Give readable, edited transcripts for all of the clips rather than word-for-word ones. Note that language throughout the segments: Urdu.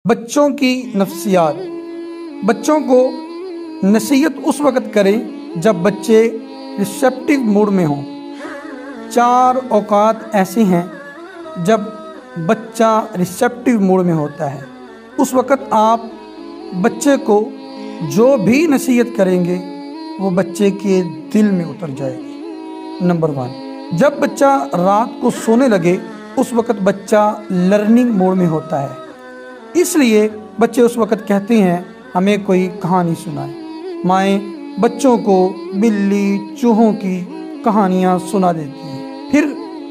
بچوں کی نفسیات۔ بچوں کو نصیحت اس وقت کریں جب بچے ریسیپٹیو موڈ میں ہوں۔ 4 اوقات ایسے ہیں جب بچہ ریسیپٹیو موڈ میں ہوتا ہے۔ اس وقت آپ بچے کو جو بھی نصیحت کریں گے وہ بچے کے دل میں اتر جائے گی۔ نمبر 1، جب بچہ رات کو سونے لگے اس وقت بچہ لرننگ موڈ میں ہوتا ہے، اس لیے بچے اس وقت کہتے ہیں ہمیں کوئی کہانی سنائیں۔ مائیں بچوں کو بلی چوہوں کی کہانیاں سنا دیتی ہیں، پھر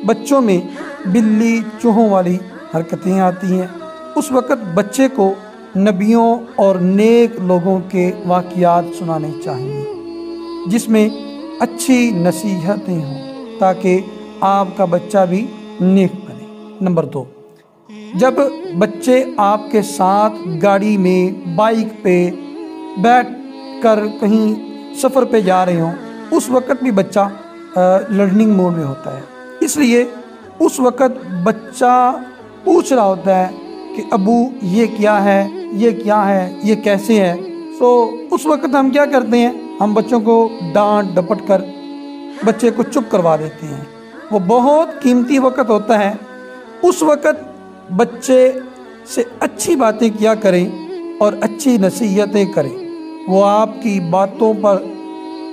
بچوں میں بلی چوہوں والی حرکتیں آتی ہیں۔ اس وقت بچے کو نبیوں اور نیک لوگوں کے واقعات سنانے چاہیے جس میں اچھی نصیحتیں ہوں تاکہ آپ کا بچہ بھی نیک بنے۔ نمبر 2، جب بچے آپ کے ساتھ گاڑی میں، بائک پہ بیٹھ کر کہیں سفر پہ جا رہے ہوں اس وقت بھی بچہ لرننگ موڈ میں ہوتا ہے، اس لیے اس وقت بچہ پوچھ رہا ہوتا ہے کہ ابو یہ کیا ہے، یہ کیا ہے، یہ کیسے ہے۔ اس وقت ہم کیا کرتے ہیں، ہم بچوں کو ڈانٹ ڈپٹ کر بچے کو چپ کروا دیتے ہیں۔ وہ بہت قیمتی وقت ہوتا ہے، اس وقت بچے سے اچھی باتیں کیا کریں اور اچھی نصیحتیں کریں، وہ آپ کی باتوں پر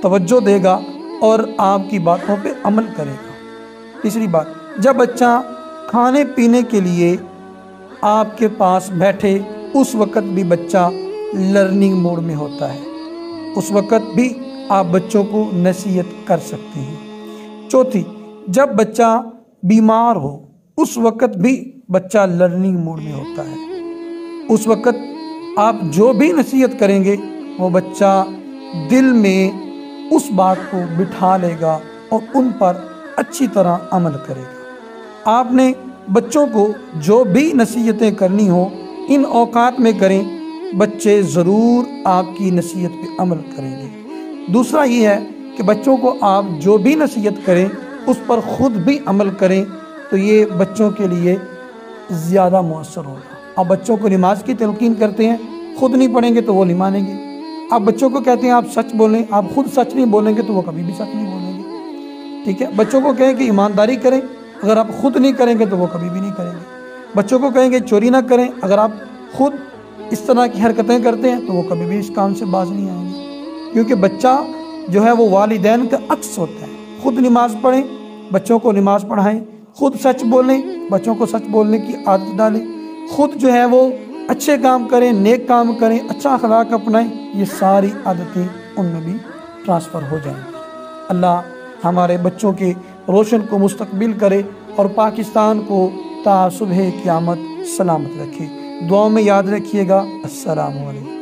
توجہ دے گا اور آپ کی باتوں پہ عمل کرے گا۔ تیسری بات، جب بچہ کھانے پینے کے لیے آپ کے پاس بیٹھے اس وقت بھی بچہ لرننگ موڈ میں ہوتا ہے، اس وقت بھی آپ بچوں کو نصیحت کر سکتے ہیں۔ چوتھی، جب بچہ بیمار ہو اس وقت بھی بچہ لرننگ موڈ میں ہوتا ہے، اس وقت آپ جو بھی نصیحت کریں گے وہ بچہ دل میں اس بات کو بٹھا لے گا اور ان پر اچھی طرح عمل کرے گا۔ آپ نے بچوں کو جو بھی نصیحتیں کرنی ہوں ان اوقات میں کریں، بچے ضرور آپ کی نصیحت پہ عمل کریں گے۔ دوسرا یہ ہے کہ بچوں کو آپ جو بھی نصیحت کریں اس پر خود بھی عمل کریں تو یہ بچوں کے لیے زیادہ مؤثر ہوگا۔ آپ بچوں کو نماز کی تلقین کرتے ہیں، خود نہیں پڑھیں گے تو وہ نہیں مانیں گے۔ آپ بچوں کو کہتے ہیں آپ سچ بولیں، آپ خود سچ نہیں بولیں گے تو وہ کبھی بھی سچ نہیں بولیں گے۔ ٹھیک ہے، بچوں کو کہیں کہ ایمانداری کریں، اگر آپ خود نہیں کریں گے تو وہ کبھی بھی نہیں کریں گے۔ بچوں کو کہیں کہ چوری نہ کریں، اگر آپ خود اس طرح کی حرکتیں کرتے ہیں تو وہ کبھی بھی اس کام سے باز نہیں آئیں گے، کیونکہ بچہ جو ہے وہ والدین کا عکس ہوتا ہے۔ خود نماز پڑھیں، بچوں کو نماز پڑھائیں، خود سچ بولیں، بچوں کو سچ بولنے کی عادت ڈالیں، خود جو ہے وہ اچھے کام کریں، نیک کام کریں، اچھا اخلاق اپنائیں، یہ ساری عادتیں ان میں بھی ٹرانسفر ہو جائیں گی۔ اللہ ہمارے بچوں کے روشن کو مستقبل کرے اور پاکستان کو تا صبح قیامت سلامت رکھے۔ دعاؤں میں یاد رکھیے گا۔ السلام علیکم۔